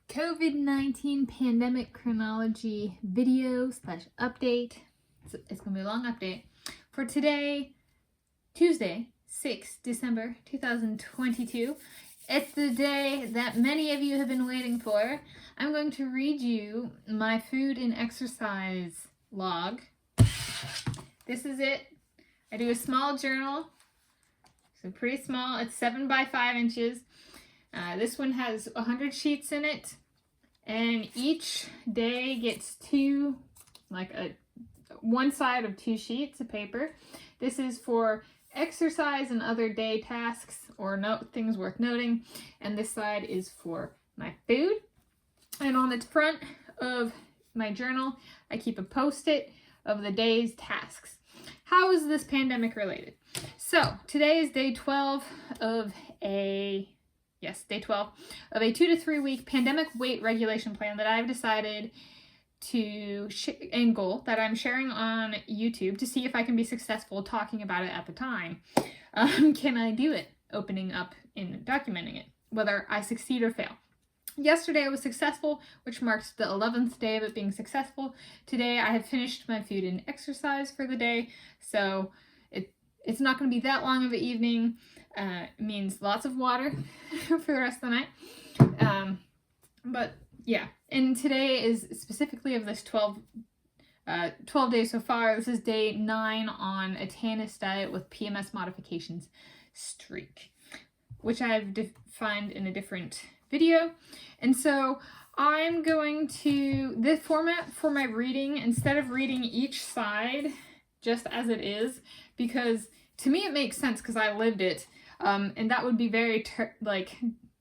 COVID-19 pandemic chronology video / update. It's going to be a long update. For today, Tuesday, 6 December 2022, it's the day that many of you have been waiting for. I'm going to read you my food and exercise log. This is it. I do a small journal. So pretty small. It's 7 by 5 inches. This one has 100 sheets in it, and each day gets one side of 2 sheets of paper. This is for exercise and other day tasks or things worth noting, and this side is for my food. And on the front of my journal, I keep a post-it of the day's tasks. How is this pandemic related? So today is day 12 of a 2 to 3 week pandemic weight regulation plan that I've decided to and goal that I'm sharing on YouTube to see if I can be successful talking about it at the time. Can I do it? Opening up and documenting it, whether I succeed or fail. Yesterday I was successful, which marks the 11th day of it being successful. Today I have finished my food and exercise for the day, so it's not going to be that long of an evening. It means lots of water for the rest of the night. But yeah, and today is specifically of this 12 days so far. This is day 9 on a Tanis Diet with PMS modifications streak, which I've defined in a different video. And so I'm going to, this format for my reading, instead of reading each side just as it is, because to me it makes sense because I lived it, and that would be very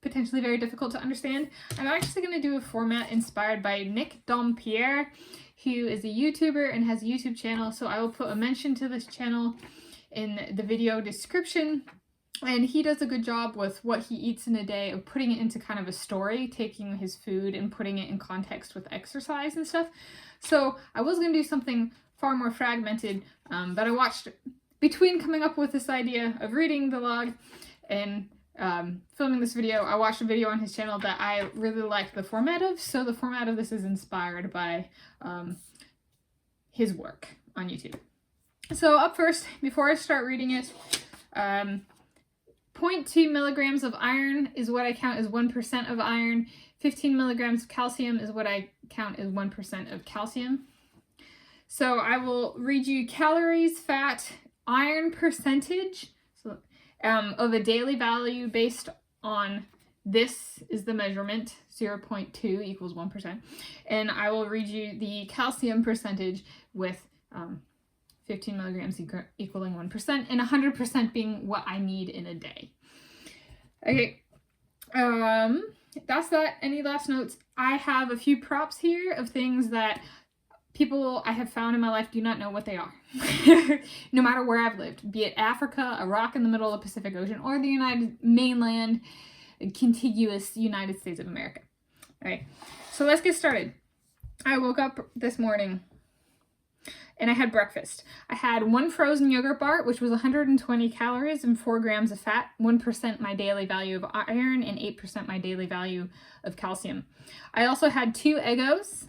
potentially very difficult to understand. I'm actually going to do a format inspired by Dompierre, who is a YouTuber and has a YouTube channel, so I will put a mention to this channel in the video description. And he does a good job with what he eats in a day of putting it into kind of a story, taking his food and putting it in context with exercise and stuff. So I was going to do something far more fragmented, but I watched, between coming up with this idea of reading the log and filming this video, I watched a video on his channel that I really liked the format of. So the format of this is inspired by his work on YouTube. So up first, before I start reading it, 0.2 milligrams of iron is what I count as 1% of iron. 15 milligrams of calcium is what I count as 1% of calcium. So I will read you calories, fat, iron percentage of a daily value based on, this is the measurement, 0.2 equals 1%. And I will read you the calcium percentage with 15 milligrams equaling 1%, and 100% being what I need in a day. Okay, that's that. Any last notes? I have a few props here of things that people I have found in my life do not know what they are. No matter where I've lived, be it Africa, a rock in the middle of the Pacific Ocean, or the mainland, contiguous United States of America. All right, so let's get started. I woke up this morning and I had breakfast. I had 1 frozen yogurt bar, which was 120 calories and 4 grams of fat, 1% my daily value of iron, and 8% my daily value of calcium. I also had 2 Eggos.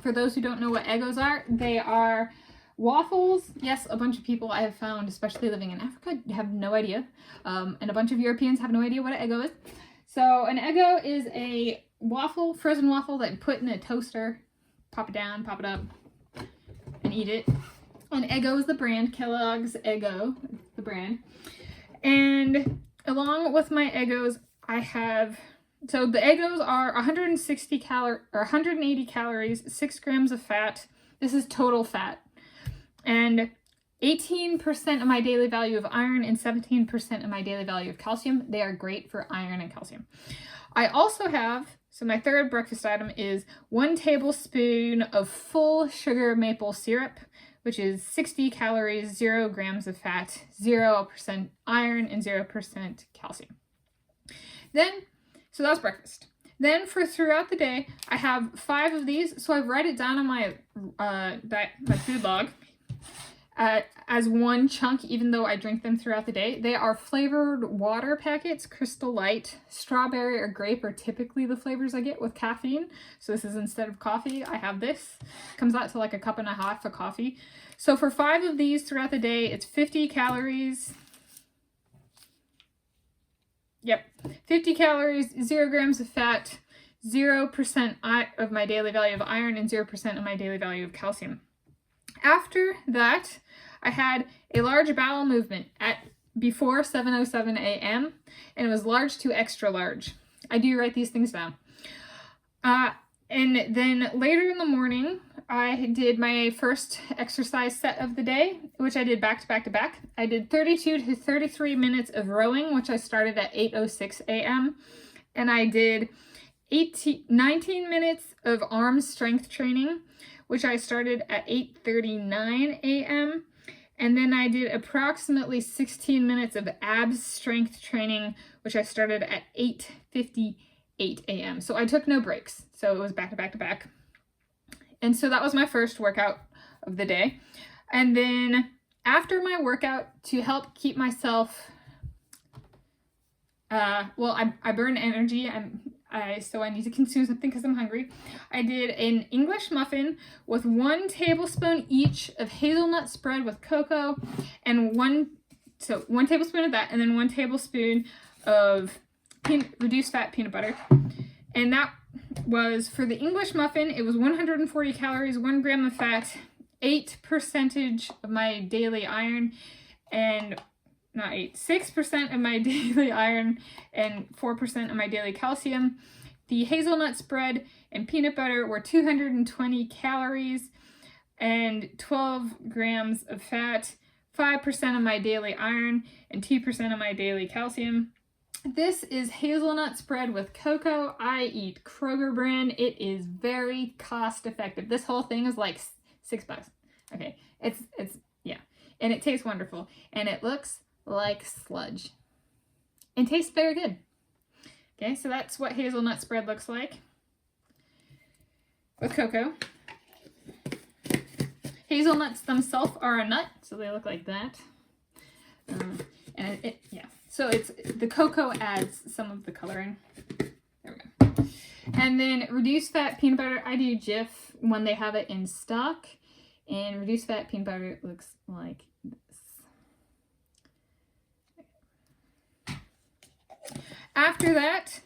For those who don't know what Eggos are, they are waffles. Yes, a bunch of people I have found, especially living in Africa, have no idea. And a bunch of Europeans have no idea what an Eggo is. So an Eggo is a waffle, frozen waffle that you put in a toaster, pop it down, pop it up, and eat it. And Eggo is the brand, Kellogg's Eggo, the brand. And along with my Eggos, I have, so the Eggos are 180 calories, 6 grams of fat. This is total fat. And 18% of my daily value of iron and 17% of my daily value of calcium. They are great for iron and calcium. I also have, so my third breakfast item is 1 tablespoon of full sugar maple syrup, which is 60 calories, 0 grams of fat, 0% iron, and 0% calcium. Then, so that's breakfast. Then for throughout the day, I have 5 of these. So I write it down on my food log. as one chunk, even though I drink them throughout the day. They are flavored water packets, Crystal Light. Strawberry or grape are typically the flavors I get with caffeine. So this is instead of coffee, I have this. Comes out to like a cup and a half of coffee. So for 5 of these throughout the day, it's 50 calories. Yep, 50 calories, 0 grams of fat, 0% of my daily value of iron, and 0% of my daily value of calcium. After that, I had a large bowel movement before 7:07 a.m. and it was large to extra large. I do write these things down. And then later in the morning, I did my first exercise set of the day, which I did back to back to back. I did 32 to 33 minutes of rowing, which I started at 8:06 a.m. And I did 19 minutes of arm strength training, which I started at 8:39 a.m. And then I did approximately 16 minutes of abs strength training, which I started at 8:58 a.m. So I took no breaks. So it was back to back to back. And so that was my first workout of the day. And then after my workout, to help keep myself, I burn energy. So I need to consume something because I'm hungry. I did an English muffin with 1 tablespoon each of hazelnut spread with cocoa, and 1 tablespoon of that, and then 1 tablespoon of reduced fat peanut butter. And that was for the English muffin. It was 140 calories, 1 gram of fat, 8% of my daily iron, and 6% of my daily iron and 4% of my daily calcium. The hazelnut spread and peanut butter were 220 calories and 12 grams of fat, 5% of my daily iron and 2% of my daily calcium. This is hazelnut spread with cocoa. I eat Kroger brand. It is very cost effective. This whole thing is like $6. Okay, it's yeah, and it tastes wonderful, and it looks like sludge and tastes very good. Okay, so that's what hazelnut spread looks like with cocoa. Hazelnuts themselves are a nut, so they look like that. So it's the cocoa adds some of the coloring. There we go. And then reduced fat peanut butter, I do Jif when they have it in stock, and reduced fat peanut butter looks like After that,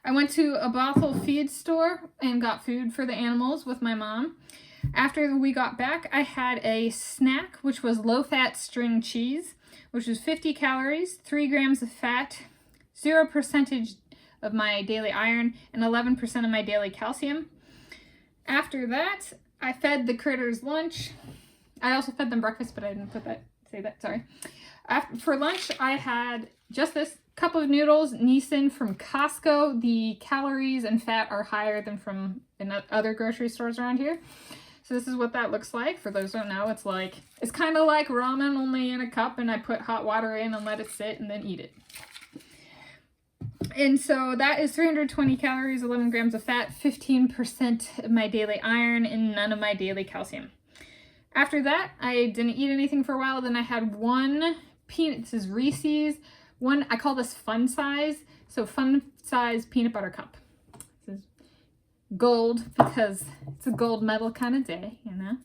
I went to a Bothell feed store and got food for the animals with my mom. After we got back, I had a snack, which was low-fat string cheese, which was 50 calories, 3 grams of fat, 0% of my daily iron, and 11% of my daily calcium. After that, I fed the critters lunch. I also fed them breakfast, but I didn't say that, sorry. For lunch, I had just this cup of noodles, Nissin from Costco. The calories and fat are higher than from other grocery stores around here. So this is what that looks like. For those who don't know, it's kind of like ramen, only in a cup, and I put hot water in and let it sit and then eat it. And so that is 320 calories, 11 grams of fat, 15% of my daily iron, and none of my daily calcium. After that, I didn't eat anything for a while. Then I had 1 peanut, this is Reese's, I call this fun size. So fun size peanut butter cup. This is gold because it's a gold medal kind of day, you know.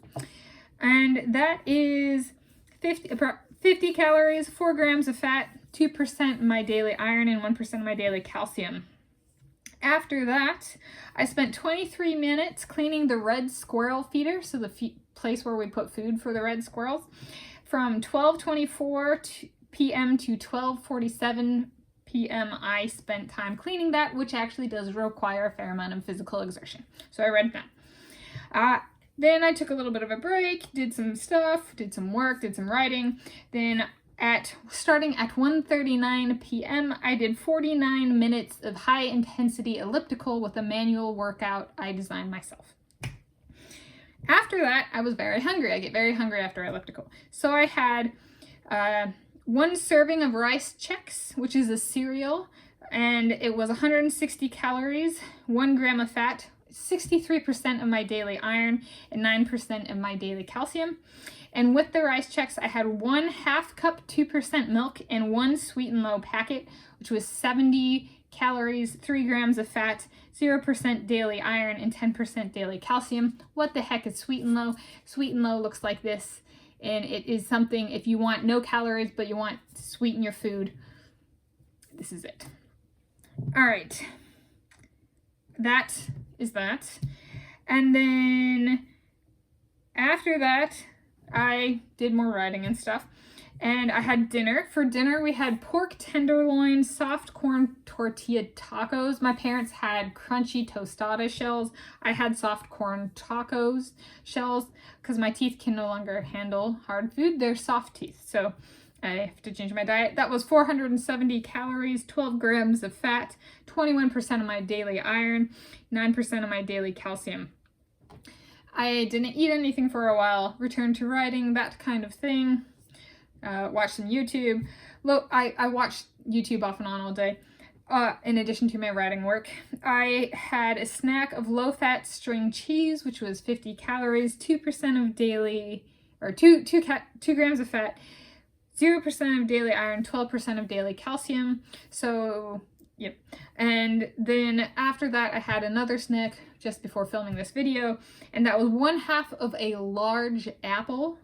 And that is 50 calories, 4 grams of fat, 2% of my daily iron, and 1% of my daily calcium. After that, I spent 23 minutes cleaning the red squirrel feeder, so the place where we put food for the red squirrels, from 12:24 p.m. to 12:47 p.m. I spent time cleaning that, which actually does require a fair amount of physical exertion. So I read that. Then I took a little bit of a break, did some stuff, did some work, did some writing. Then starting at 1:39 p.m., I did 49 minutes of high intensity elliptical with a manual workout I designed myself. After that, I was very hungry. I get very hungry after elliptical. So I had 1 serving of rice Chex, which is a cereal, and it was 160 calories, 1 gram of fat, 63% of my daily iron and 9% of my daily calcium. And with the rice checks, I had 1/2 cup 2% milk and 1 sweet and low packet, which was 70 calories, 3 grams of fat, 0% daily iron, and 10% daily calcium. What the heck is sweet and low? Sweet and low looks like this, and it is something if you want no calories but you want to sweeten your food, this is it. All right, that is that. And then after that, I did more writing and stuff, and I had dinner. For dinner, we had pork tenderloin, soft corn tortilla tacos. My parents had crunchy tostada shells. I had soft corn tacos shells because my teeth can no longer handle hard food. They're soft teeth, so I have to change my diet. That was 470 calories, 12 grams of fat, 21% of my daily iron, 9% of my daily calcium. I didn't eat anything for a while, returned to writing, that kind of thing. Watched some YouTube. I watched YouTube off and on all day. In addition to my writing work, I had a snack of low-fat string cheese, which was 50 calories, 2% of daily, or 2 grams of fat, 0% of daily iron, 12% of daily calcium. So, yep. And then after that, I had another snack just before filming this video, and that was 1/2 of a large apple.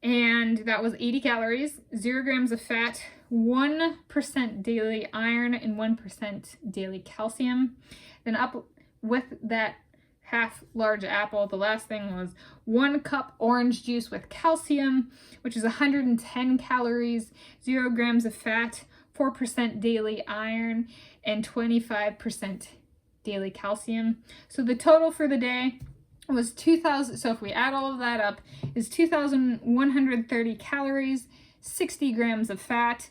And that was 80 calories, 0 grams of fat, 1% daily iron, and 1% daily calcium. Then up with that half large apple, the last thing was 1 cup orange juice with calcium, which is 110 calories, 0 grams of fat, 4% daily iron, and 25% daily calcium. So the total for the day was 2,000, so if we add all of that up, is 2,130 calories, 60 grams of fat,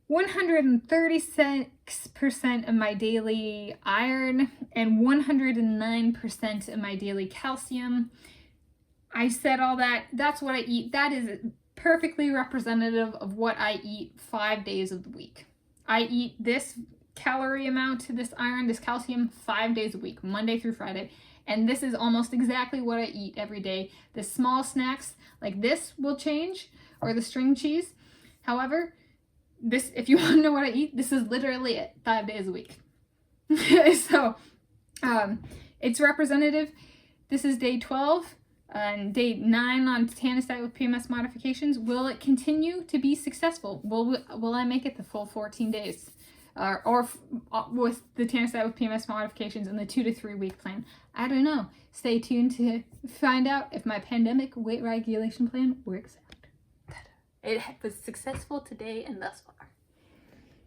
136% of my daily iron, and 109% of my daily calcium. I said all that. That's what I eat. That is perfectly representative of what I eat 5 days of the week. I eat this calorie amount, this iron, this calcium 5 days a week, Monday through Friday. And this is almost exactly what I eat every day. The small snacks like this will change, or the string cheese. However, this, if you want to know what I eat, this is literally it, 5 days a week. So, it's representative. This is day 12 and day 9 on Tanis Diet with PMS modifications. Will it continue to be successful? Will I make it the full 14 days? Or with the Tanis Diet with PMS modifications and the 2 to 3 week plan? I don't know. Stay tuned to find out if my pandemic weight regulation plan works out. It was successful today and thus far.